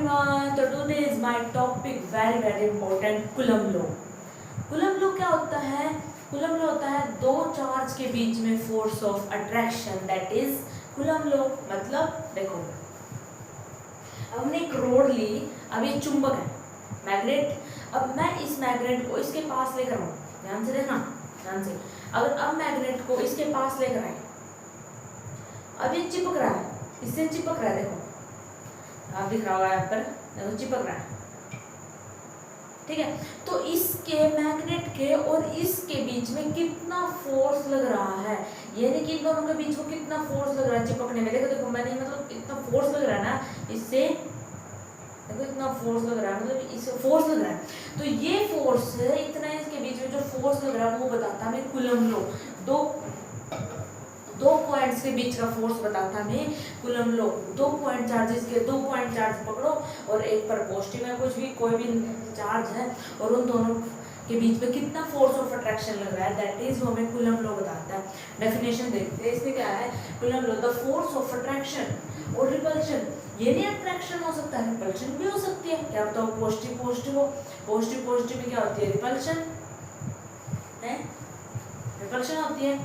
everyone, so today is my topic very important, coulomb law. Coulomb law क्या होता है? Coulomb law होता है दो चार्ज के बीच में force of attraction, that is coulomb law. मतलब देखो, अब हमने एक रोड ली, अब ये चुंबक है, मैग्नेट। अब मैं इस मैग्नेट को इसके पास लेकर आऊँ, ध्यान से देखना, ध्यान से। अगर अब मैग्नेट को इसके पास लेकर आए, अब ये चिपक रहा है, इससे चिपक रहा है, देखो आप दिख रहा होगा यहाँ पर, देखो चिपक रहा है, ठीक है। तो इसके मैग्नेट के और इसके बीच में कितना फोर्स लग रहा है, यानी कि इन दोनों के बीच में कितना फोर्स लग रहा है चिपकने में। देखो देखो मैंने मतलब इतना फोर्स लग रहा है ना, इससे देखो इतना फोर्स लग रहा है, मतलब इससे फोर्स लग रहा है। तो ये फोर्स इतना इसके बीच में जो फोर्स लग रहा है वो बताता है हमें कूलम्ब लॉ। दो पॉइंट्स के बीच का फोर्स बताता हमें कूलम्ब लॉ। दो पॉइंट चार्जेस के, दो पॉइंट चार्ज पकड़ो और एक पर पॉजिटिव है कुछ भी, कोई भी चार्ज है, और उन दोनों के बीच में कितना फोर्स ऑफ अट्रैक्शन लग रहा है, दैट इज वो हमें कूलम्ब लॉ बताता है। डेफिनेशन देखते हैं, इसमें क्या है coulomb law, the force of attraction और रिपल्शन। ये नहीं अट्रैक्शन हो सकता है, रिपल्शन भी हो सकती है। क्या बताओ, पॉजिटिव पॉजिटिव हो, पॉजिटिव पॉजिटिव में क्या होती है, रिपल्शन है, रिपल्शन होती है,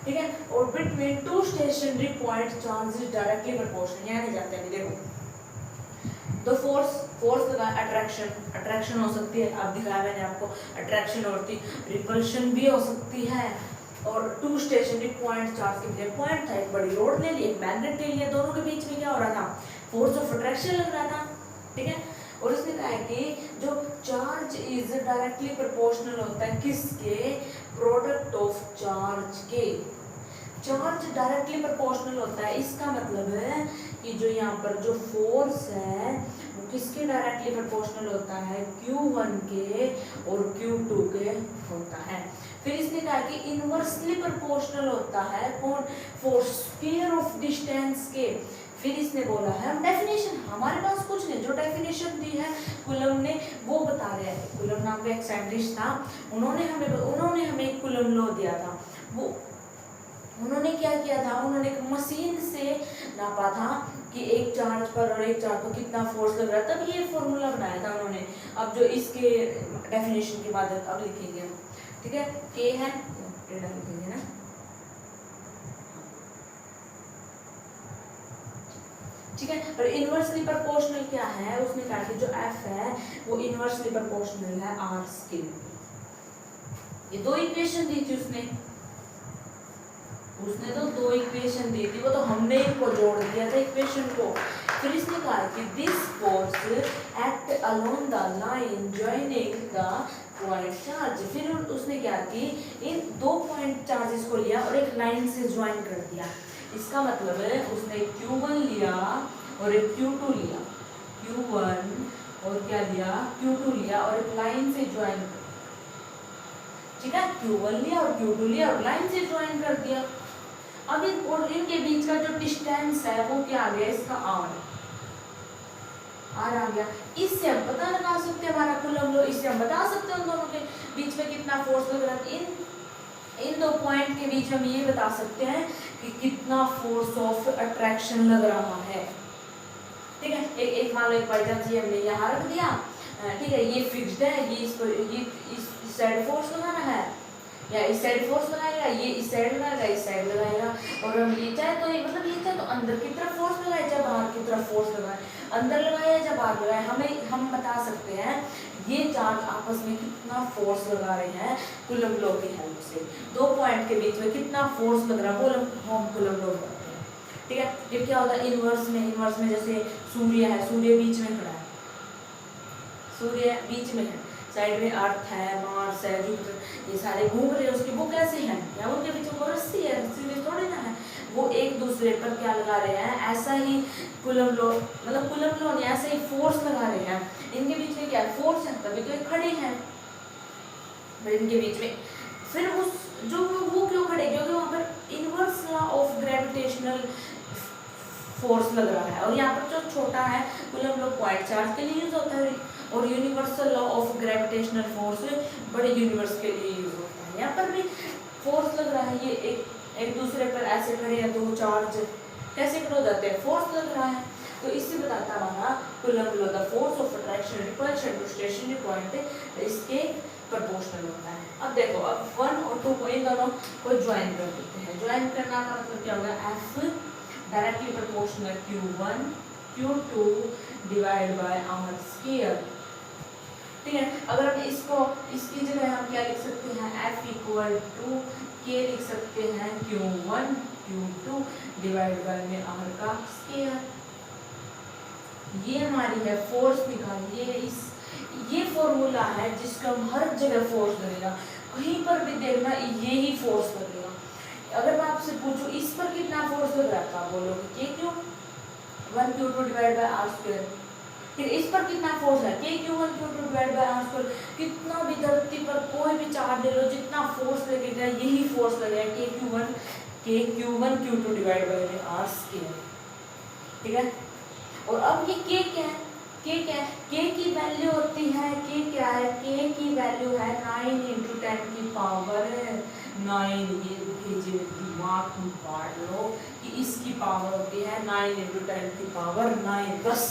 ठीक है। और between two stationary point charges directly proportional, यहाँ नहीं जाते हैं। देखो तो फोर्स लगा, अट्रैक्शन हो सकती है, अब दिखाया मैंने आपको, अट्रैक्शन होती, रिपल्शन भी हो सकती है। और टू स्टेशनरी पॉइंट चार्ज के बीच पॉइंट था, एक बड़ी रोड ले ली, एक मैग्नेट ले लिया, दोनों के बीच में क्या हो रहा था, फोर्स ऑफ अट्रैक्शन लग रहा था, ठीक है। और इसने कहा है कि जो चार्ज इज डायरेक्टली प्रोपोर्शनल होता है किसके, प्रोडक्ट ऑफ चार्ज के। चार्ज डायरेक्टली प्रोपोर्शनल होता है, इसका मतलब है कि जो यहाँ पर जो फोर्स है वो किसके डायरेक्टली प्रोपोर्शनल होता है, Q1 के और Q2 के होता है। फिर इसने कहा कि इनवर्सली प्रोपोर्शनल होता है कौन, फोर्स स्क्वायर ऑफ डिस्टेंस के। फिर इसने बोला है, हम डेफिनेशन, हमारे पास कुछ नहीं, जो डेफिनेशन दी है कूलम्ब ने वो बता रहे हैं। कूलम्ब नाम का एक साइंटिस्ट था, उन्होंने हमें एक कूलम्ब लॉ दिया था। वो उन्होंने क्या किया था, उन्होंने एक मशीन से नापा था कि एक चार्ज पर और एक चार्ज पर कितना फोर्स लग रहा है, तब ये फॉर्मूला बनाया था उन्होंने। अब जो इसके डेफिनेशन की बात अब लिखेंगे, ठीक है। के है, लिखेंगे ना, ठीक है। और इनवर्सली प्रोपोर्शनल क्या है, उसने कहा कि जो F है वो इनवर्सली प्रोपोर्शनल है R के। ये दो इक्वेशन दी थी उसने तो दो इक्वेशन दी थी, वो तो हमने इनको जोड़ दिया था इक्वेशन को। फिर इसने कहा कि this force act along the line joining the point charge. फिर उसने क्या कि इन दो पॉइंट चार्जेस को लिया और एक लाइन से ज्वाइन कर दिया। इसका मतलब है उसने Q1 लिया और एक Q2 लिया, Q1 और क्या लिया, Q2 लिया और एक लाइन से ज्वाइन कर, ठीक है। Q1 लिया और Q2 लिया और लाइन से ज्वाइन कर दिया। अब इनके बीच का जो डिस्टेंस है वो क्या आ गया, इसका R आ गया। इससे हम पता लगा सकते हैं हमारा कूलम्ब लॉ, इससे हम बता सकते हैं उन दोनों के बीच में कितना फोर्स लग रहा है। इन दो पॉइंट के बीच हम ये बता सकते हैं कि कितना फोर्स ऑफ अट्रैक्शन लग रहा है, ठीक है। एक मान लो एक बाई चांस ये हमने यहाँ रख दिया, ठीक है, ये फिक्स्ड है, ये इसको ये इस साइड फोर्स लगाना है, या इस साइड फोर्स लगाएगा, ये इस साइड लगाएगा, इस साइड लगाएगा। और हम ये चाहे तो मतलब ये चाहे तो अंदर की तरफ फोर्स लगाए, चाहे बाहर की तरफ फोर्स लगाए, अंदर लगाए या बाहर लगाए, हम बता सकते हैं ये चार्ज आपस में कितना फोर्स लगा रहे हैं कूलम्ब लॉ की हेल्प से। दो पॉइंट के बीच में कितना फोर्स लग रहा है वो हम कूलम्ब लॉ करते हैं, ठीक है। ये क्या होता है इनवर्स में जैसे सूर्य है, सूर्य बीच में खड़ा है, सूर्य बीच में है, साइड में अर्थ है, मार्स है, जुपिटर, ये सारे घूम रहे हैं उसके, वो कैसे हैं, या उनके बीच में रस्सी है, रस्सी में थोड़ी ना है, वो एक दूसरे पर क्या लगा रहे हैं, ऐसा ही कूलम्ब लॉ, मतलब कूलम्ब लॉ ने ऐसे ही फोर्स लगा रहे हैं। इनके बीच में क्या है, फोर्स है, तभी तो ये खड़े हैं इनके बीच में। फिर उस जो वो क्यों खड़े, क्योंकि वहाँ पर inverse law of gravitational force लग रहा है। और यहाँ पर जो छोटा है कूलम्ब लॉ पॉइंट चार्ज के लिए यूज होता है, और universal law of gravitational force बड़े यूनिवर्स के लिए यूज होता है। यहाँ पर भी फोर्स लग रहा है, ये एक दूसरे पर ऐसे खड़े हैं, दो चार्ज कैसे खड़े हो जाते हैं, फोर्स लग रहा है। तो इससे बताता हमारा Coulomb law the force of attraction repulsion two stationary point इसके प्रोपोर्शनल होता है। अब देखो, अब 1 और 2 को इन दोनों को ज्वाइन कर देते हैं। ज्वाइन करना का मतलब क्या होगा, F directly proportional Q1 Q2 divide bye R square. ठीक है, अगर हम इसको इसकी जगह हम क्या लिख सकते हैं, F इक्वल टू K लिख सकते हैं Q1 Q2 डिवाइड बाय में R का स्क्वायर। ये हमारी है फोर्स निकालिए। ये फॉर्मूला है जिसका हम हर जगह फोर्स लगेगा, कहीं पर भी देखना यही फोर्स लगेगा। अगर मैं आपसे पूछूं इस पर कितना फोर्स लग रहा था, बोलोगे के Q 1 Q2 divide bye R square. फिर इस पर कितना फोर्स है, के Q1 Q2 divide bye R square. कितना भी धरती पर कोई भी चार्ज ले लो, जितना फोर्स लगेगा यही फोर्स लगेगा, के Q1 Q2 divide bye R square. ठीक है, और अब ये के क्या है, के क्या है, के की वैल्यू होती है, के क्या है, के की वैल्यू है 9 × 10 की पावर 9। ये भेजे दिमाग में पाड़ लो कि इसकी पावर होती है 9 × 10 की पावर 9, बस।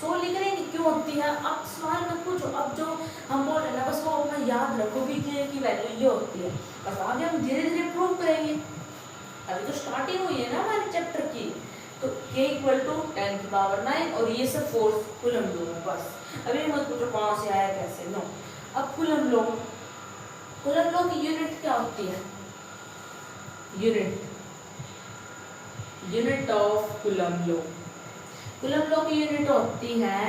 सो लिख रहे हैं क्यों होती है, अब सवाल मत पूछो, अब जो हम बोल रहे हैं ना बस वो अपना याद रखो भी के की वैल्यू ये होती है। बस आगे हम धीरे धीरे प्रूव करेंगे, अभी तो स्टार्टिंग हुई है ना हमारे चैप्टर की। तो k इक्वल टू 10 की पावर 9 और ये सब फोर्स कूलम्ब लॉ है, बस। अभी मत पूछो कहाँ से आया कैसे, नो। अब कूलम्ब लॉ की यूनिट क्या होती है, यूनिट ऑफ कूलम्ब लॉ की यूनिट होती है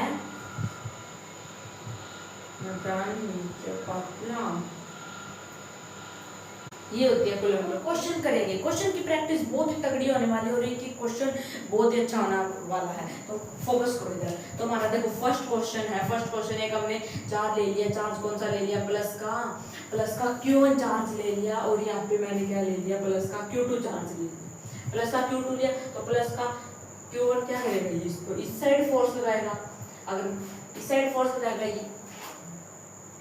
ये होती है कूलम्ब लॉ। क्वेश्चन करेंगे, क्वेश्चन की प्रैक्टिस बहुत ही तगड़ी होने वाली है और एक एक क्वेश्चन बहुत ही अच्छा होने वाला है, तो फोकस करो इधर। तो हमारा देखो फर्स्ट क्वेश्चन एक हमने चार्ज ले लिया, चार्ज कौन सा ले लिया, प्लस का Q1 चार्ज ले लिया, और यहाँ पे मैंने क्या ले लिया, प्लस का Q2 चार्ज ले लिया। प्लस का Q2 लिया तो प्लस का Q1 क्या करेगा, इसको इस साइड फोर्स लगाएगा। अगर इस साइड फोर्स लगाएगा,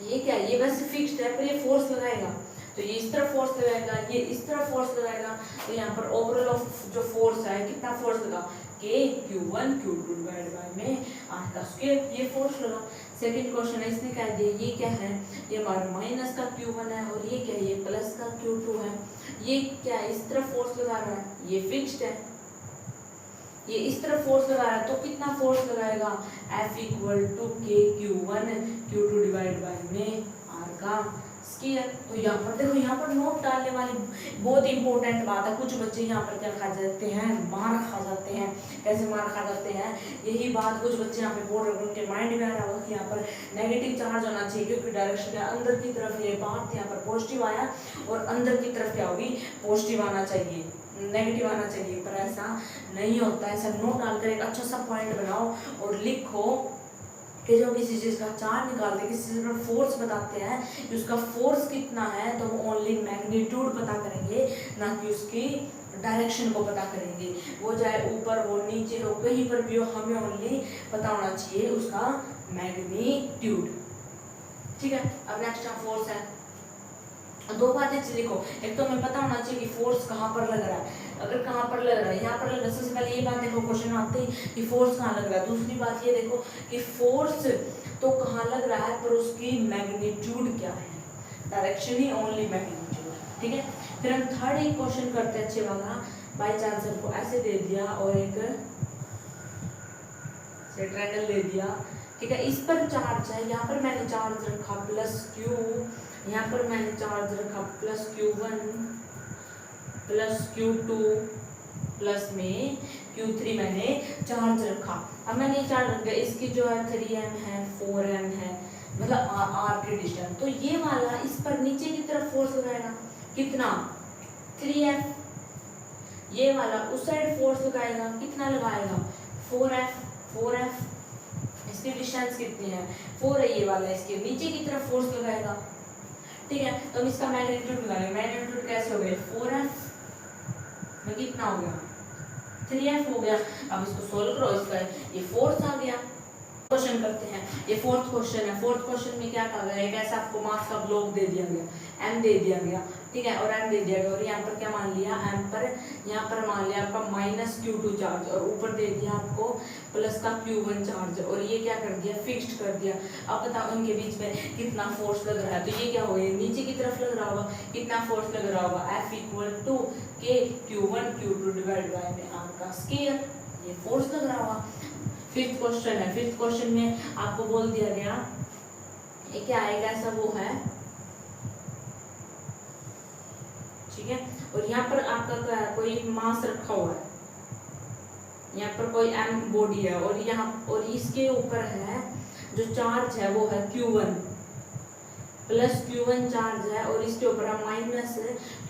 ये क्या है, ये वैसे फिक्स्ड है पर ये फोर्स लगाएगा, तो ये इस तरफ फोर्स लगाएगा, ये इस तरफ फोर्स लगाएगा। तो यहाँ पर ओवरऑल ऑफ जो फोर्स है, कितना फोर्स लगा, के Q1 Q2 डिवाइड बाय में R का स्क्वायर, ये फोर्स लगा। सेकंड क्वेश्चन है, इसने कह दिया ये क्या है, ये हमारा माइनस का Q1 है, और ये क्या है, ये प्लस का Q2 है। ये क्या है, इस तरफ फोर्स लगा रहा है, ये फिक्स्ड है। ये इस तरफ फोर्स लगा रहा है, तो कितना फोर्स लगाएगा, F इक्वल टू के Q1 Q2 डिवाइड बाय में R का स्क्वायर। तो यहाँ पर देखो, यहाँ पर नोट डालने वाली बहुत इंपॉर्टेंट बात है। कुछ बच्चे यहाँ पर क्या खा जाते हैं, मार खा जाते हैं। कैसे मार खा जाते हैं, यही बात कुछ बच्चे यहाँ पे बोल रहे हैं, उनके माइंड में आ रहा होगा कि यहाँ पर नेगेटिव चार्ज होना चाहिए, क्योंकि डायरेक्शन है अंदर की तरफ, ये बात यहाँ पर पॉजिटिव आया और अंदर की तरफ क्या होगी, पॉजिटिव आना चाहिए, नेगेटिव आना चाहिए, पर ऐसा नहीं होता है। ऐसा नोट डालकर एक अच्छा सा पॉइंट बनाओ और लिखो कि जब किसी चीज़ का चार्ज निकालते हैं, किसी चीज़ पर फोर्स बताते हैं कि उसका फोर्स कितना है, तो वो ओनली मैग्नीट्यूड पता करेंगे, ना कि उसकी डायरेक्शन को पता करेंगे। वो चाहे ऊपर हो नीचे हो कहीं पर भी हो, हमें ओनली पता होना चाहिए उसका मैग्नीट्यूड। ठीक है, अब नेक्स्ट फोर्स है। दो बातें लिखो, एक तो हमें पता होना चाहिए कि फोर्स कहाँ पर लग रहा है। अगर कहाँ पर लग रहा है, यहाँ पर लग रहा है, सबसे पहले ये बात देखो क्वेश्चन आते ही कि फोर्स कहाँ लग रहा है। दूसरी बात ये देखो कि फोर्स तो कहाँ लग रहा है, पर उसकी मैग्नीट्यूड क्या है, डायरेक्शन ही ओनली मैग्नीट्यूड। ठीक है, फिर हम थर्ड एक क्वेश्चन करते हैं अच्छे वाला। बाई चांस हमको ऐसे दे दिया और एक ट्रायंगल दे दिया, ठीक है, इस पर चार्ज है, यहाँ पर मैंने चार्ज रखा प्लस Q, यहाँ पर मैंने चार्ज रखा plus Q1 plus Q2 plus में Q3 मैंने चार्ज रखा। अब मैंने चार्ज रख दिया, इसकी जो है 3m है 4m है, मतलब r की डिस्टेंस। तो ये वाला इस पर नीचे की तरफ फोर्स लगाएगा, कितना 3f। ये वाला उस साइड फोर्स लगाएगा, कितना लगाएगा 4f। इसकी डिस्टेंस कितनी है 4 है, ये वाला इसके नीचे की तरफ फोर्स लगाएगा। ठीक है, तो हम इसका मैग्नीट्यूड लगाएंगे। मैग्नीट्यूड कैसे हो गया, 4f में कितना हो गया 3f हो गया। अब इसको सोल्व करो, इसका ये फोर्स आ गया। क्वेश्चन करते हैं, ये फोर्थ क्वेश्चन है। फोर्थ क्वेश्चन में क्या कहा गया, एक ऐसा आपको मास का ब्लॉक दे दिया गया, m दे दिया गया, ठीक है, और m दे दिया गया, और यहाँ पर क्या मान लिया, m पर यहाँ पर मान लिया आपका -q2 चार्ज, और ऊपर दे दिया आपको प्लस का q1 चार्ज, और ये क्या कर दिया, फिक्स्ड कर दिया। अब बताओ इनके बीच में कितना फोर्स लग रहा है, तो ये क्या होगा, नीचे की तरफ लग रहा होगा, कितना फोर्स लग रहा होगा, F = K q1 q2 divide by में r का स्क्वायर, ये फोर्स लग रहा होगा। फिफ्थ क्वेश्चन है, फिफ्थ क्वेश्चन में आपको बोल दिया गया ये क्या आएगा, ऐसा वो है, ठीक है, और यहाँ पर आपका क्या है, कोई मास रखा हुआ है, यहाँ पर कोई m बॉडी है, और यहाँ और इसके ऊपर है जो चार्ज है वो है q1 प्लस q1 चार्ज है, और इसके ऊपर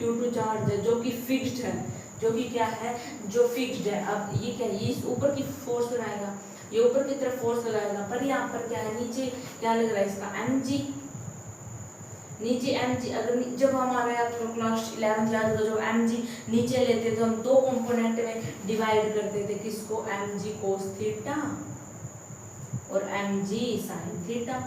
-q2 चार्ज है जो कि फिक्स्ड है, जो कि क्या है, जो फिक्स्ड है। अब ये क्या है, ये इस ऊपर की फोर्स लगाएगा, ये ऊपर की तरफ फोर्स लगाएगा, पर यहाँ पर क्या है, नीचे क्या लग रहा है इसका mg, नीचे mg। अगर जब हमारे आपको क्लास 11 याद हो, जब mg नीचे लेते थे हम, दो कंपोनेंट में डिवाइड करते थे, किसको, mg cos थीटा और mg sin थीटा,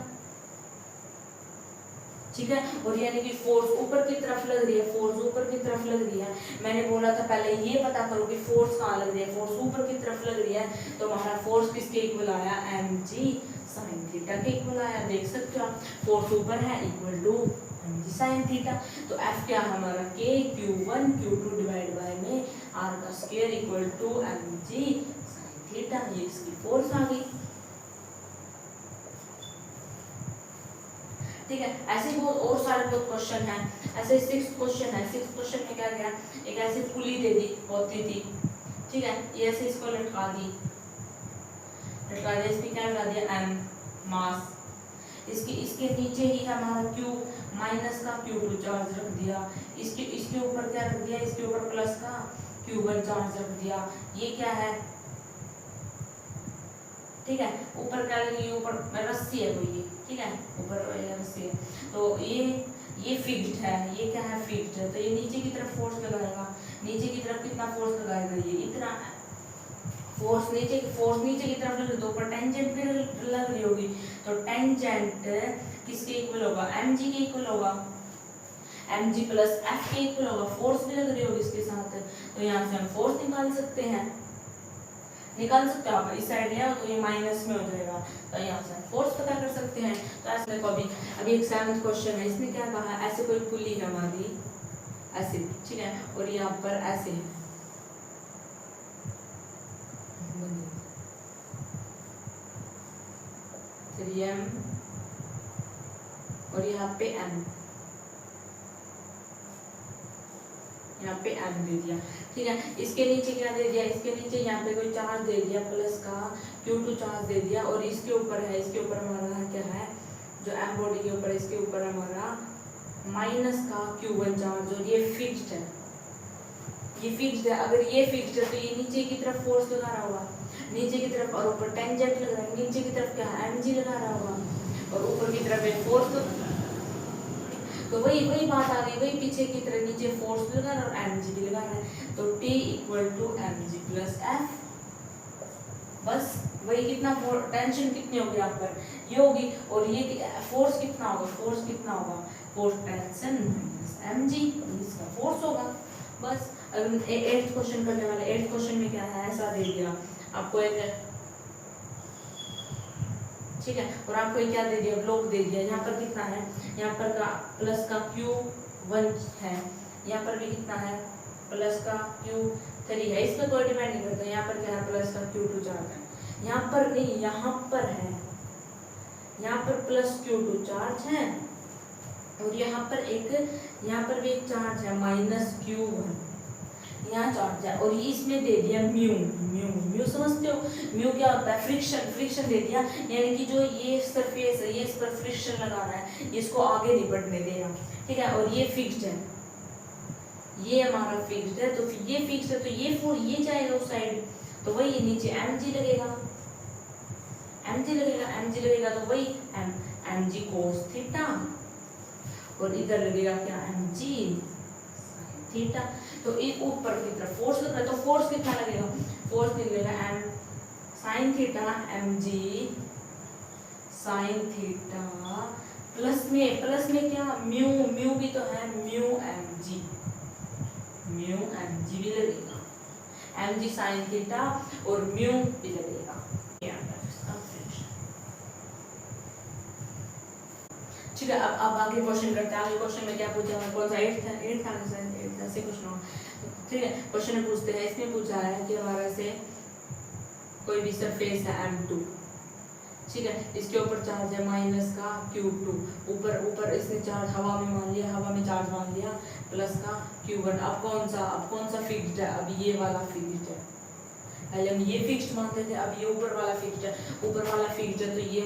ठीक है। और यानी कि फोर्स ऊपर की तरफ लग रही है, फोर्स ऊपर की तरफ लग रही है। मैंने बोला था पहले ये पता करो कि फोर्स कहाँ लग रही है, फोर्स ऊपर की तरफ लग रही है, तो हमारा फोर्स किसके इक्वल आया, mg sin थीटा के इक्वल आया। देख सकते हो आप, फोर्स ऊपर है equal to mg sin theta, तो F क्या है हमारा, K q1 q2 divide by में r का square equal to mg sin theta, ये इसकी फोर्स आ गई, ठीक है। ऐसे बहुत और सारे बहुत क्वेश्चन हैं। ऐसे सिक्स्थ क्वेश्चन है, सिक्स्थ क्वेश्चन में क्या गया, एक ऐसी पुली दे दी होती थी, ठीक है, ये ऐसे इसको लटका दिया, इसमें क्या लगा दिया, m मास, इसके नीचे ही हमारा q माइनस का q2 चार्ज रख दिया, इसके ऊपर क्या रख दिया, इसके ऊपर प्लस का q1 चार्ज रख दिया, ये क्या है, ठीक है, ऊपर क्या लगी, ऊपर रस्सी है कोई, ठीक है, ऊपर रस्सी है, तो ये फिक्स्ड है, ये क्या है, फिक्स्ड है, तो ये नीचे की तरफ फोर्स लगाएगा, नीचे की तरफ कितना फोर्स लगाएगा, ये इतना फोर्स नीचे की तरफ लग रही, तो ऊपर टेंजेंट भी लग रही होगी, तो टेंजेंट किसके इक्वल होगा, mg के इक्वल होगा, mg प्लस f के इक्वल होगा, फोर्स भी लग रही होगी इसके साथ, तो यहाँ से हम फोर्स निकाल सकते हैं आप, इस साइड ले आओ तो ये माइनस में हो जाएगा, तो यहाँ से फोर्स पता कर सकते हैं। तो ऐसे देखो अभी एक 7th क्वेश्चन है, इसमें क्या कहा, ऐसे कोई पुली है हमारी ऐसे, ठीक है, और यहाँ पर ऐसे है, 3m और यहाँ पे m, यहाँ पे m दे दिया, ठीक है। इसके नीचे क्या दे दिया, इसके नीचे यहाँ पे कोई चार्ज दे दिया, प्लस का q2 चार्ज दे दिया, और इसके ऊपर है, इसके ऊपर हमारा क्या है, जो m बॉडी के ऊपर, इसके ऊपर हमारा माइनस का q1 चार्ज, और ये फिक्स्ड है, ये फिक्स्ड है। अगर ये फिक्स्ड है तो ये नीचे की तरफ फोर्स लगा रहा होगा, नीचे की तरफ, और ऊपर टेंजेंट लग रहा है, नीचे की तरफ क्या है, mg लगा रहा होगा, और ऊपर की तरफ एक फोर्स, तो वही बात आ गई, वही पीछे की तरफ नीचे फोर्स लगा रहा है और mg भी लगा रहा है, तो T = mg प्लस f, बस वही, कितना टेंशन कितनी होगी यहाँ पर, ये होगी, और ये फोर्स कितना होगा, फोर्स टेंशन माइनस mg, इसका फोर्स होगा, बस। अगर 8th क्वेश्चन करने वाले, 8th क्वेश्चन में क्या है, ऐसा दे दिया आपको एक, ठीक है, और आपको क्या दे दिया, ब्लॉक दे दिया, यहाँ पर कितना है, यहाँ पर का प्लस का q1 है, यहाँ पर भी कितना है, प्लस का q3 है, इस पर कोई डिपेंड नहीं करता, यहाँ पर क्या है, प्लस का q2 चार्ज है, यहाँ पर नहीं, यहाँ पर है, यहाँ पर प्लस q2 चार्ज है, और यहाँ पर भी एक चार्ज है -q1, यहाँ चार्ज है, और इसमें दे दिया म्यू समझते हो, म्यू क्या होता है, फ्रिक्शन दे दिया, यानी कि जो ये सरफेस है, ये इस पर फ्रिक्शन लगा रहा है, इसको आगे नहीं बढ़ने देगा, ठीक है, और ये फिक्स्ड है, ये हमारा फिक्स्ड है, तो ये फिक्स्ड है, तो ये जाएगा उस साइड, तो वही नीचे mg लगेगा, तो वही mg cos थीटा, और इधर लगेगा क्या, mg थीटा, तो एक ऊपर की तरफ फोर्स लग रहा है, तो फोर्स कितना लगेगा, फोर्स लगेगा m sin theta mg sine theta plus में क्या म्यू, म्यू भी तो है, म्यू एम जी भी लगेगा, एम जी साइन थीटा और म्यू भी लगेगा। ठीक है, अब आगे क्वेश्चन करते हैं। आगे क्वेश्चन में क्या पूछा है, कौन सा 8 था ऐसे क्वेश्चन। ठीक है, क्वेश्चन में पूछते हैं, इसमें पूछा है कि हमारा से कोई भी सरफेस है M2, ठीक है, इसके ऊपर चार्ज है माइनस का Q2, ऊपर इसने चार्ज हवा में मान लिया, हवा में चार्ज मान लिया प्लस का Q1। अब कौन सा फिक्स्ड है, अब ये वाला फिक्स्ड है, पहले हम ये फिक्स्ड मानते थे, अब ये ऊपर वाला फिक्स्ड है, ऊपर वाला फिक्स्ड है तो ये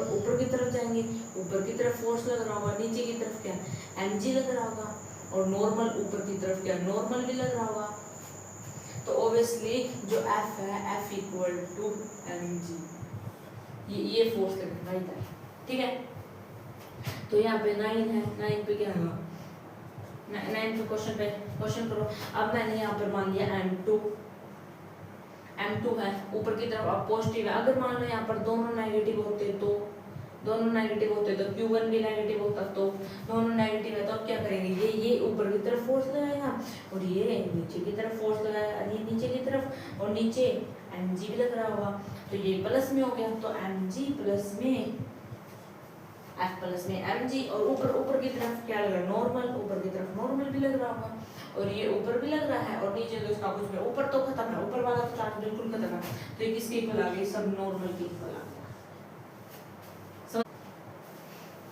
ऊपर की तरफ जाएंगे, ऊपर की तरफ फोर्स लग रहा होगा, नीचे की तरफ क्या mg लग रहा होगा, और नॉर्मल ऊपर की तरफ क्या नॉर्मल भी लग रहा होगा, तो ऑब्वियसली जो F है F इक्वल टू mg, ये फोर्स लगेगा इधर, ठीक है। तो यहाँ पे 9 है, 9 पे क्या होगा, 9 पे क्वेश्चन करो। अब मैंने यहाँ पर मान लिया M2 है, ऊपर की तरफ अब पॉजिटिव है, अगर मान लो यहाँ पर दोनों नेगेटिव होते तो Q1 भी नेगेटिव होता, तो दोनों नेगेटिव है तो अब क्या करेंगे, ये ऊपर की तरफ फोर्स लगाएगा और ये नीचे की तरफ फोर्स लगाएगा, ये नीचे की तरफ और नीचे mg भी लग रहा होगा, तो ये प्लस में हो गया, तो mg प्लस में F प्लस में mg, और ऊपर की तरफ क्या लग रहा है नॉर्मल, ऊपर की तरफ नॉर्मल भी लग रहा होगा, और ये ऊपर भी लग रहा है और नीचे तो इसका कुछ नहीं, ऊपर तो खत्म है, ऊपर वाला तो चार्ज बिल्कुल खत्म है, तो ये किसके इक्वल आ गई, सब नॉर्मल के इक्वल आ गया,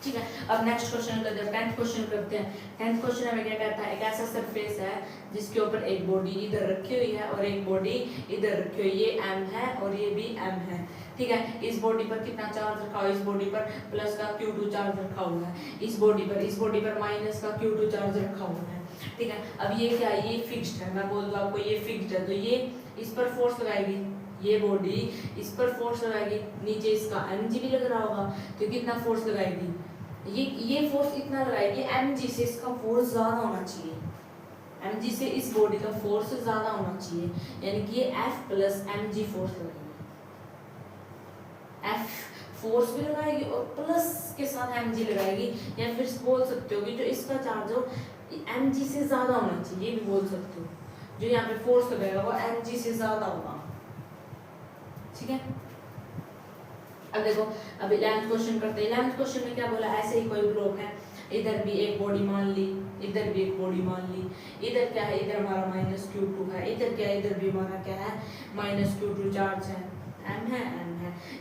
ठीक है। अब नेक्स्ट क्वेश्चन करते हैं, 10th क्वेश्चन करते हैं। 10th क्वेश्चन हमें क्या कहता है, एक ऐसा सरफेस है जिसके ऊपर एक बॉडी इधर रखी हुई है और एक बॉडी इधर रखी हुई है, ये m है और ये भी m है, ठीक है। इस बॉडी पर कितना चार्ज रखा हुआ है, इस बॉडी पर प्लस का Q2 चार्ज रखा हुआ है, इस बॉडी पर माइनस का Q2 चार्ज रखा हुआ है, ठीक है। अब ये क्या है, ये फिक्स्ड है, मैं बोल दूं आपको ये फिक्स्ड है, तो ये इस पर फोर्स लगाएगी, ये बॉडी इस पर फोर्स लगाएगी, नीचे इसका mg भी लग रहा होगा, तो कितना फोर्स लगाएगी, ये फोर्स इतना लगाएगी, mg से इसका फोर्स ज्यादा होना चाहिए, mg से इस बॉडी का फोर्स ज्यादा होना चाहिए, यानी कि ये F प्लस mg फोर्स लगेगी, F फोर्स भी लगाएगी और प्लस के साथ mg लगाएगी, या फिर बोल सकते हो कि जो इसका चार्ज हो mg से ज्यादा होना चाहिए, ये भी बोल सकते हो, जो यहाँ पे फोर्स लगाएगा वो mg से ज्यादा होगा, ठीक है। अब देखो, अब 11th क्वेश्चन करते हैं। 11th क्वेश्चन में क्या बोला, ऐसे ही कोई ब्लॉक है, इधर भी एक बॉडी मान ली, इधर भी एक बॉडी मान ली, इधर क्या है, इधर हमारा माइनस Q2 है, इधर क्या है, इधर भी हमारा क्या है माइनस Q2 चार्ज है, m है,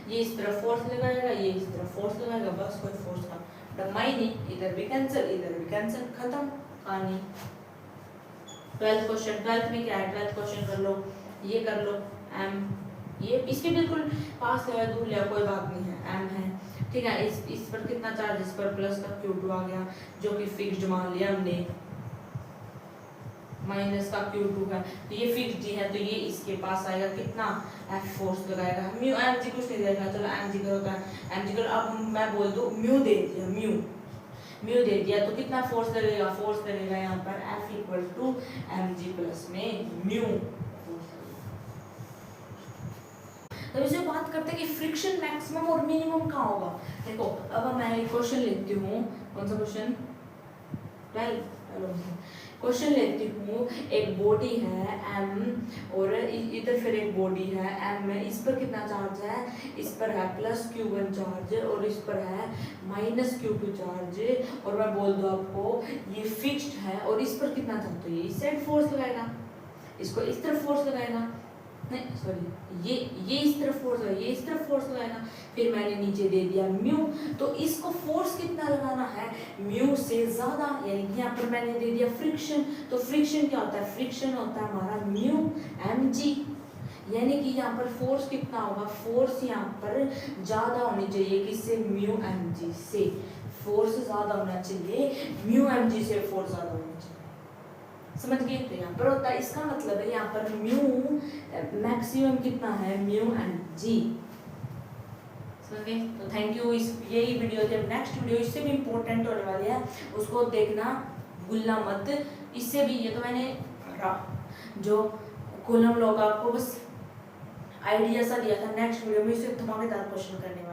ये इस तरफ फोर्स लगाएगा, ये इस तरफ फोर्स लगाएगा, बस कोई फोर्स का डम्मा ही नहीं, इधर भी कैंसिल, खत्म कहानी। 12th क्वेश्चन, 12th में क्या है, 12th क्वेश्चन कर लो, ये कर लो, m ये इसके बिल्कुल पास है, दूर लिया कोई बात नहीं है, m है, ठीक है। इस पर कितना चार्ज, इस पर प्लस का Q2 आ गया, जो कि फिक्स्ड मान लिया हमने, माइनस का Q2 है, तो ये फिक्स्ड ही है, तो ये इसके पास आएगा, कितना F फोर्स लगाएगा, म्यू mg कुछ नहीं देगा, चलो mg करो, mg करो, अब मैं बोल दूं म्यू दे दिया, म्यू दे दिया, तो कितना फोर्स लगेगा, फोर्स लगेगा यहाँ पर F equal to mg plus में म्यू। तो इसे बात करते हैं कि फ्रिक्शन मैक्सिमम और मिनिमम कहाँ होगा। देखो, अब मैं एक क्वेश्चन लेती हूँ, कौन सा क्वेश्चन, 12 क्वेश्चन लेती हूँ, एक बॉडी है m और इधर फिर एक बॉडी है m में, इस पर कितना चार्ज है, इस पर है प्लस Q1 चार्ज और इस पर है माइनस Q2 चार्ज, और मैं बोल दूँ आपको ये फिक्स्ड है, और इस पर कितना चार्ज, तो ये इस साइड फोर्स लगाएगा, इसको इस तरफ फोर्स लगाएगा, नहीं सॉरी, ये इस तरफ फोर्स लगाएगा, ये इस तरफ फोर्स लगाएगा, फिर मैंने नीचे दे दिया म्यू, तो इसको फोर्स कितना लगाना है, म्यू से ज्यादा, यानी कि यहाँ पर मैंने दे दिया फ्रिक्शन, तो फ्रिक्शन क्या होता है, फ्रिक्शन होता है हमारा म्यू mg, यानी कि यहाँ पर फोर्स कितना होगा, फोर्स यहाँ पर ज्यादा होनी चाहिए, किससे, म्यू mg से, फोर्स ज्यादा होना चाहिए, म्यू mg से फोर्स ज्यादा होना चाहिए, समझ गए। तो यहाँ पर होता है, इसका मतलब है यहाँ पर म्यू मैक्सिमम कितना है, म्यू mg, समझ गए। तो थैंक यू, इस यही वीडियो, जब नेक्स्ट वीडियो इससे भी इम्पोर्टेंट होने वाली है, उसको देखना भूलना मत, इससे भी, ये तो मैंने जो कूलम लॉ का आपको बस आइडिया सा दिया था, नेक्स्ट वीडियो में इससे धमाकेदार क्वेश्चन करने